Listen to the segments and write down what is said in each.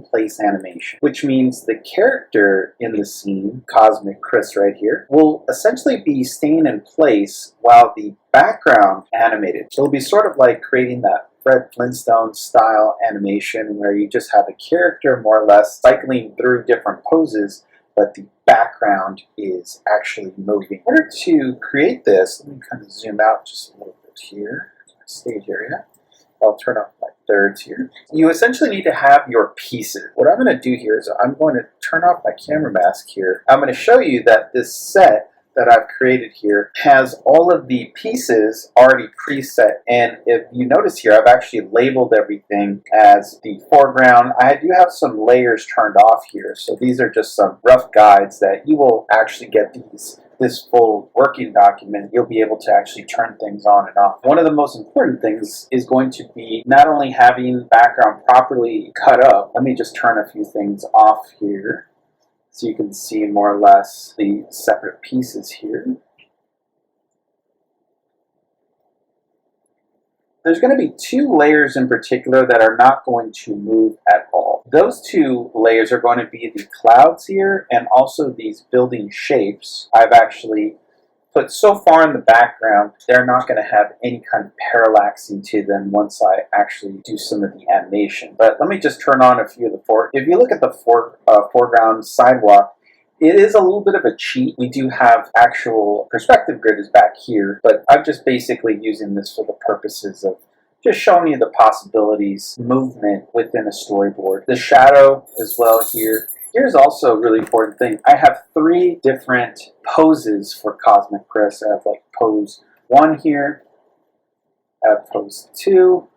stay-in-place animation, which means the character in the scene, Cosmic Chris right here, will essentially be staying in place while the background animated. So it'll be sort of like creating that Fred Flintstone style animation where you just have a character more or less cycling through different poses, but the background is actually moving. In order to create this, let me kind of zoom out just a little bit here, stage area. I'll turn off my thirds here. You essentially need to have your pieces. What I'm going to do here is I'm going to turn off my camera mask here. I'm going to show you that this set that I've created here has all of the pieces already preset, and if you notice here, I've actually labeled everything as the foreground. I do have some layers turned off here, so these are just some rough guides that you will actually get this full working document. You'll be able to actually turn things on and off. One of the most important things is going to be not only having the background properly cut up. Let me just turn a few things off here, so you can see more or less the separate pieces here. There's going to be two layers in particular that are not going to move at all. Those two layers are going to be the clouds here and also these building shapes. I've actually put so far in the background, they're not going to have any kind of parallaxing to them once I actually do some of the animation. But let me just turn on a few of the if you look at the foreground sidewalk, it is a little bit of a cheat. We do have actual perspective grid is back here, but I'm just basically using this for the purposes of just showing you the possibilities, movement within a storyboard. The shadow as well here. Here's also a really important thing. I have 3 different poses for Cosmic Chris. I have like pose 1 here, I have pose 2,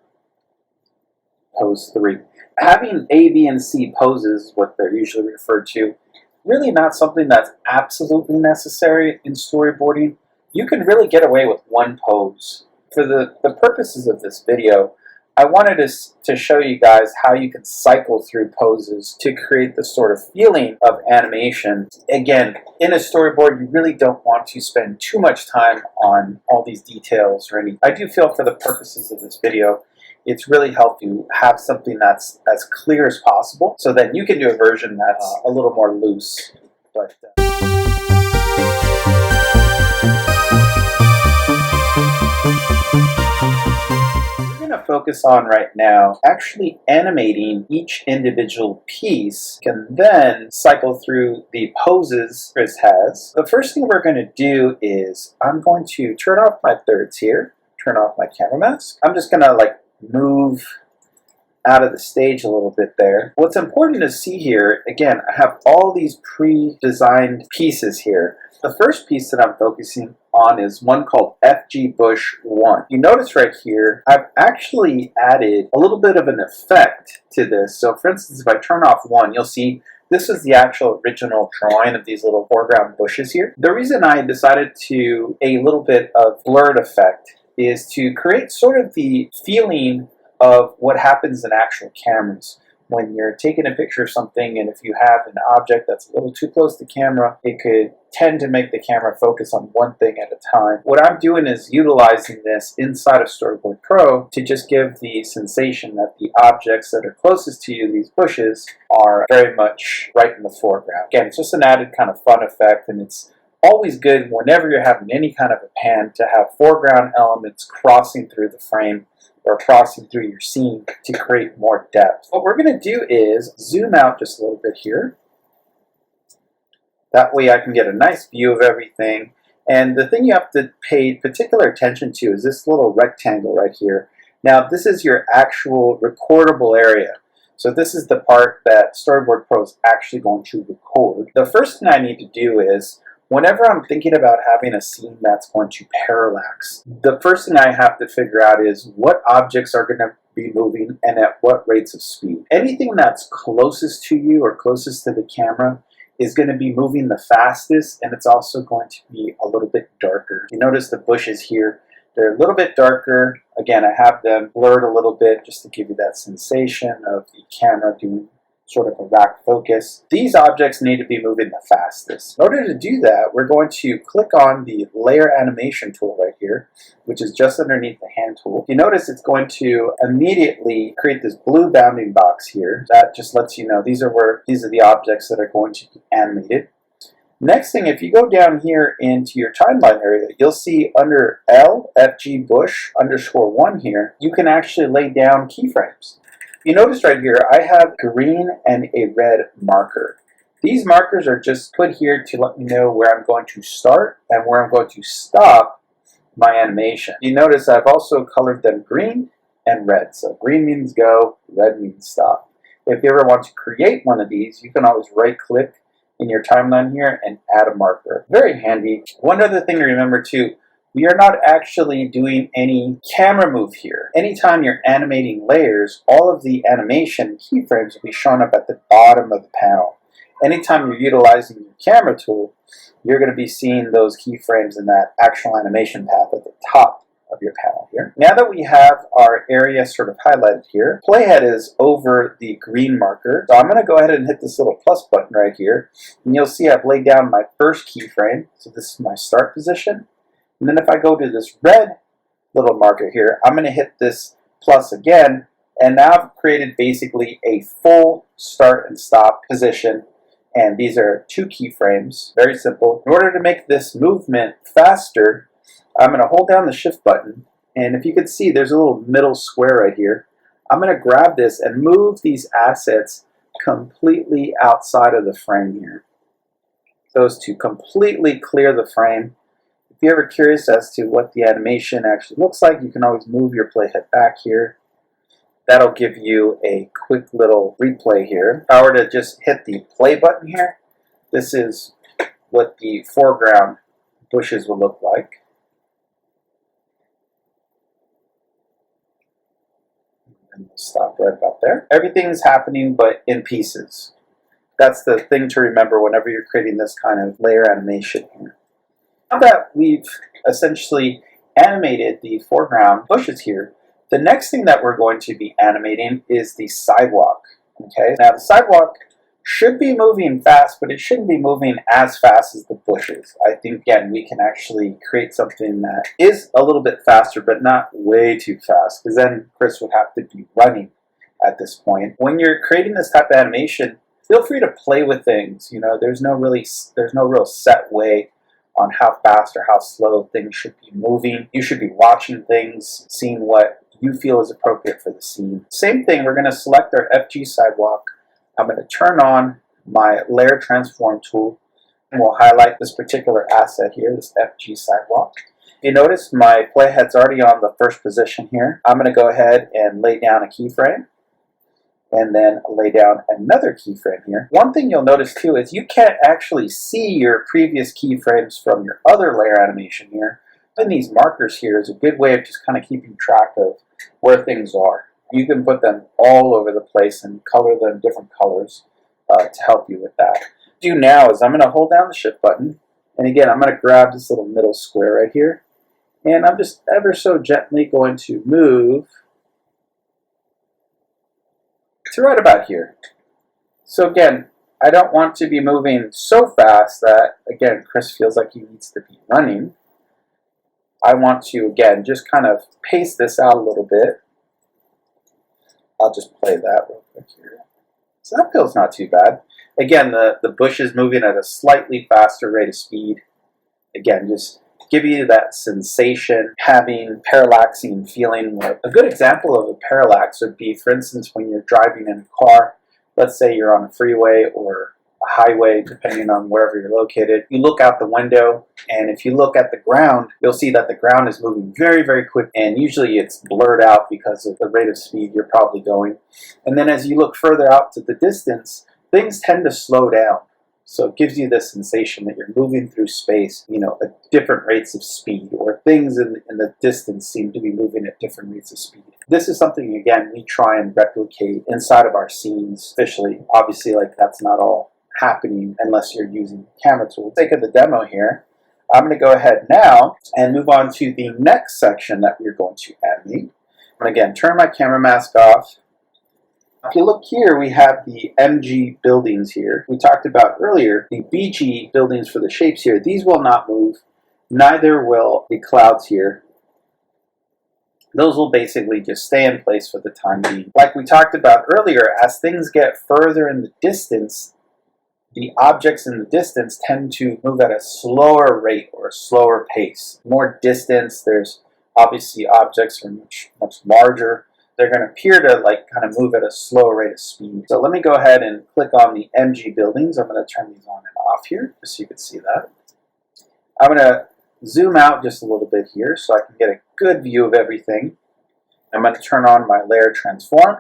pose 3. Having A, B, and C poses, what they're usually referred to, really not something that's absolutely necessary in storyboarding. You can really get away with 1 pose. For the purposes of this video, I wanted to show you guys how you can cycle through poses to create the sort of feeling of animation. Again, in a storyboard, you really don't want to spend too much time on all these details or anything. I do feel for the purposes of this video, it's really helpful to have something that's as clear as possible, so that you can do a version that's a little more loose. But focus on right now, actually animating each individual piece, can then cycle through the poses Chris has. The first thing we're going to do is I'm going to turn off my thirds here, turn off my camera mask. I'm just going to like move out of the stage a little bit there. What's important to see here, again, I have all these pre-designed pieces here. The first piece that I'm focusing on is one called FG Bush 1. You notice right here, I've actually added a little bit of an effect to this. So for instance, if I turn off 1, you'll see this is the actual original drawing of these little foreground bushes here. The reason I decided to a little bit of blurred effect is to create sort of the feeling of what happens in actual cameras. When you're taking a picture of something, and if you have an object that's a little too close to camera, it could tend to make the camera focus on one thing at a time. What I'm doing is utilizing this inside of Storyboard Pro to just give the sensation that the objects that are closest to you, these bushes, are very much right in the foreground. Again, it's just an added kind of fun effect, and it's always good whenever you're having any kind of a pan to have foreground elements crossing through the frame or crossing through your scene to create more depth. What we're going to do is zoom out just a little bit here. That way I can get a nice view of everything. And the thing you have to pay particular attention to is this little rectangle right here. Now this is your actual recordable area. So this is the part that Storyboard Pro is actually going to record. The first thing I need to do is, whenever I'm thinking about having a scene that's going to parallax, the first thing I have to figure out is what objects are going to be moving and at what rates of speed. Anything that's closest to you or closest to the camera is going to be moving the fastest, and it's also going to be a little bit darker. You notice the bushes here, they're a little bit darker. Again, I have them blurred a little bit just to give you that sensation of the camera doing sort of a rack focus. These objects need to be moving the fastest. In order to do that, we're going to click on the layer animation tool right here, which is just underneath the hand tool. You notice it's going to immediately create this blue bounding box here. That just lets you know these are the objects that are going to be animated. Next thing, if you go down here into your timeline area, you'll see under LFG Bush _1 here, you can actually lay down keyframes. You notice right here, I have green and a red marker. These markers are just put here to let me know where I'm going to start and where I'm going to stop my animation. You notice I've also colored them green and red. So green means go, red means stop. If you ever want to create one of these, you can always right-click in your timeline here and add a marker. Very handy. One other thing to remember too, we are not actually doing any camera move here. Anytime you're animating layers, all of the animation keyframes will be shown up at the bottom of the panel. Anytime you're utilizing your camera tool, you're going to be seeing those keyframes in that actual animation path at the top of your panel here. Now that we have our area sort of highlighted here, playhead is over the green marker. So I'm going to go ahead and hit this little plus button right here. And you'll see I've laid down my first keyframe. So this is my start position. And then if I go to this red little marker here, I'm going to hit this plus again. And now I've created basically a full start and stop position. And these are 2 keyframes. Very simple. In order to make this movement faster, I'm going to hold down the shift button, and if you can see there's a little middle square right here. I'm going to grab this and move these assets completely outside of the frame here. So as to completely clear the frame. If you're ever curious as to what the animation actually looks like, you can always move your playhead back here. That'll give you a quick little replay here. If I were to just hit the play button here, this is what the foreground bushes will look like. And we'll stop right about there. Everything's happening but in pieces. That's the thing to remember whenever you're creating this kind of layer animation here. Now that we've essentially animated the foreground bushes here, the next thing that we're going to be animating is the sidewalk. Okay, now the sidewalk should be moving fast, but it shouldn't be moving as fast as the bushes. I think, again, we can actually create something that is a little bit faster, but not way too fast, because then Chris would have to be running at this point. When you're creating this type of animation, feel free to play with things. You know, there's no real set way on how fast or how slow things should be moving. You should be watching things, seeing what you feel is appropriate for the scene. Same thing, we're going to select our FG sidewalk. I'm going to turn on my layer transform tool, and we'll highlight this particular asset here, this FG sidewalk. You notice my playhead's already on the first position here. I'm going to go ahead and lay down a keyframe, and then lay down another keyframe here. One thing you'll notice too is you can't actually see your previous keyframes from your other layer animation here. And these markers here is a good way of just kind of keeping track of where things are. You can put them all over the place and color them different colors to help you with that. What I do now is I'm going to hold down the shift button, and again I'm going to grab this little middle square right here, and I'm just ever so gently going to move to right about here. So again, I don't want to be moving so fast that, again, Chris feels like he needs to be running. I want to, again, just kind of pace this out a little bit. I'll just play that real quick here. So that feels not too bad. Again, the bush is moving at a slightly faster rate of speed. Again, just give you that sensation, having parallaxing feeling. A good example of a parallax would be, for instance, when you're driving in a car. Let's say you're on a freeway or a highway, depending on wherever you're located. You look out the window, and if you look at the ground, you'll see that the ground is moving very, very quick, and usually it's blurred out because of the rate of speed you're probably going. And then as you look further out to the distance, things tend to slow down. So it gives you this sensation that you're moving through space, you know, at different rates of speed, or things in the distance seem to be moving at different rates of speed. This is something, again, we try and replicate inside of our scenes officially. Obviously, like, that's not all happening unless you're using the camera tool. For the sake of the demo here, I'm going to go ahead now and move on to the next section that we're going to animate. And again, turn my camera mask off. If you look here, we have the MG buildings here. We talked about earlier the BG buildings for the shapes here. These will not move. Neither will the clouds here. Those will basically just stay in place for the time being. Like we talked about earlier, as things get further in the distance, the objects in the distance tend to move at a slower rate or a slower pace. More distance, there's obviously objects are much larger. They're going to appear to kind of move at a slower rate of speed. So let me go ahead and click on the MG buildings. I'm going to turn these on and off here just so you can see that. I'm going to zoom out just a little bit here so I can get a good view of everything. I'm going to turn on my layer transform.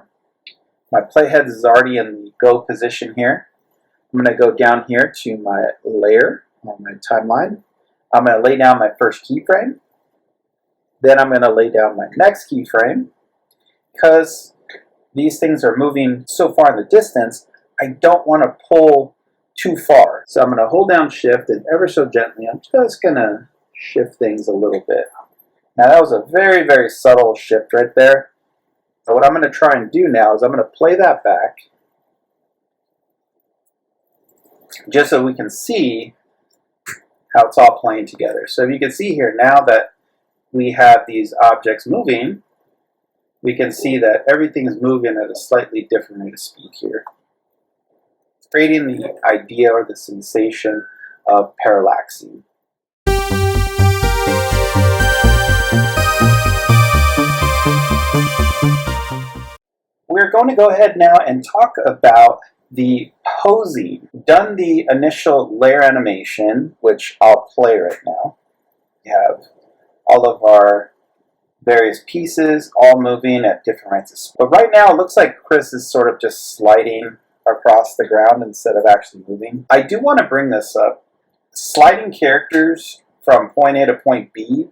My playhead is already in the go position here. I'm going to go down here to my layer on my timeline. I'm going to lay down my first keyframe. Then I'm going to lay down my next keyframe. Because these things are moving so far in the distance, I don't want to pull too far. So I'm going to hold down shift and ever so gently, I'm just going to shift things a little bit. Now that was a very, very subtle shift right there. So what I'm going to try and do now is I'm going to play that back just so we can see how it's all playing together. So you can see here now that we have these objects moving, we can see that everything is moving at a slightly different rate of speed here, creating the idea or the sensation of parallaxing. We're going to go ahead now and talk about the posing. We've done the initial layer animation, which I'll play right now. We have all of our various pieces all moving at different rates of speed. But right now it looks like Chris is sort of just sliding across the ground instead of actually moving. I do want to bring this up. Sliding characters from point A to point B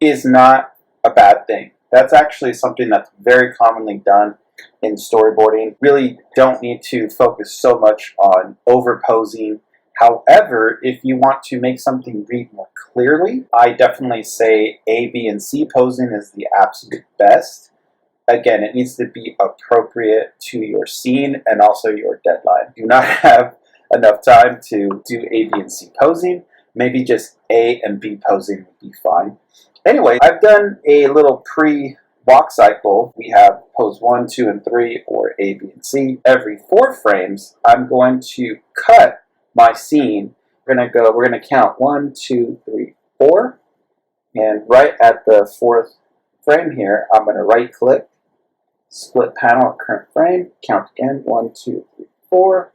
is not a bad thing. That's actually something that's very commonly done in storyboarding. Really don't need to focus so much on overposing. However, if you want to make something read more clearly, I definitely say A, B, and C posing is the absolute best. Again, it needs to be appropriate to your scene and also your deadline. Do not have enough time to do A, B, and C posing. Maybe just A and B posing would be fine. Anyway, I've done a little pre-walk cycle. We have pose 1, 2, and 3, or A, B, and C. Every 4 frames, I'm going to cut my scene. We're gonna count 1, 2, 3, 4, and right at the 4th frame here, I'm gonna right click, split panel at current frame, count again, 1, 2, 3, 4,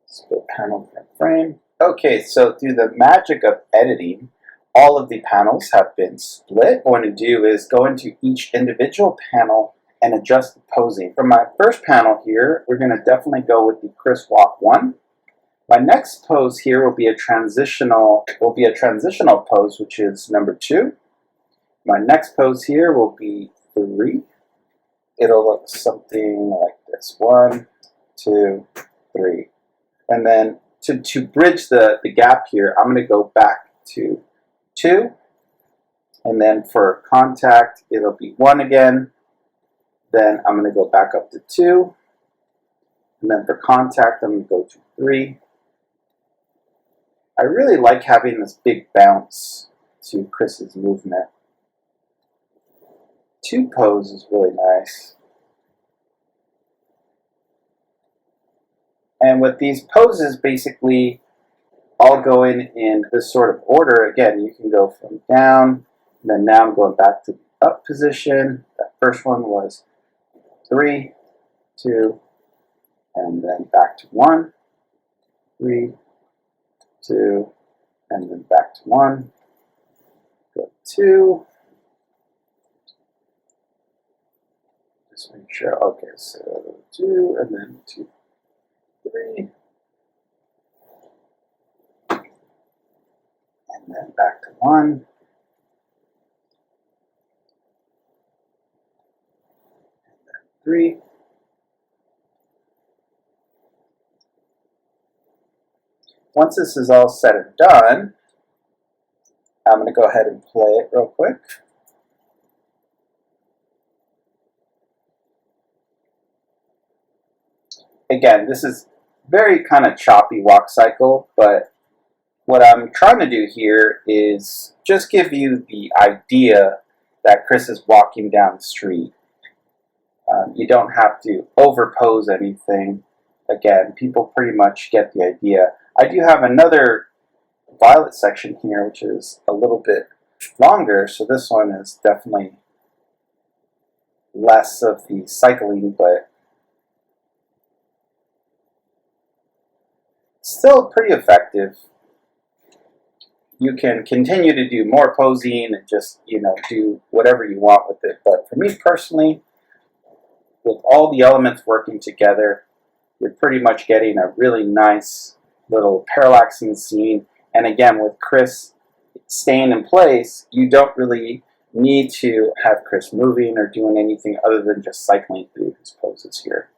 split panel current frame. Okay, so through the magic of editing, all of the panels have been split. What I'm going to do is go into each individual panel and adjust the posing. For my first panel here, we're going to definitely go with the Chris Walk 1. My next pose here will be a transitional pose, which is number 2. My next pose here will be 3. It'll look something like this: 1, 2, 3. And then to bridge the gap here, I'm going to go back to 2. And then for contact, it'll be 1 again. Then I'm going to go back up to 2. And then for contact, I'm going to go to 3. I really like having this big bounce to Chris's movement. 2 pose is really nice. And with these poses, basically, all going in this sort of order. Again, you can go from down, and then now I'm going back to the up position. That first one was 3, 2, and then back to 1, 3, 2, and then back to 1, go 2. Just make sure, okay, so 2, and then 2, 3, and then back to 1, and then 3. Once this is all said and done, I'm going to go ahead and play it real quick. again, this is very kind of choppy walk cycle, but what I'm trying to do here is just give you the idea that Chris is walking down the street. You don't have to overpose anything. Again, people pretty much get the idea. I do have another violet section here, which is a little bit longer, so this one is definitely less of the cycling, but still pretty effective. You can continue to do more posing and just, do whatever you want with it. But for me personally, with all the elements working together, you're pretty much getting a really nice little parallaxing scene. And again, with Chris staying in place, you don't really need to have Chris moving or doing anything other than just cycling through his poses here.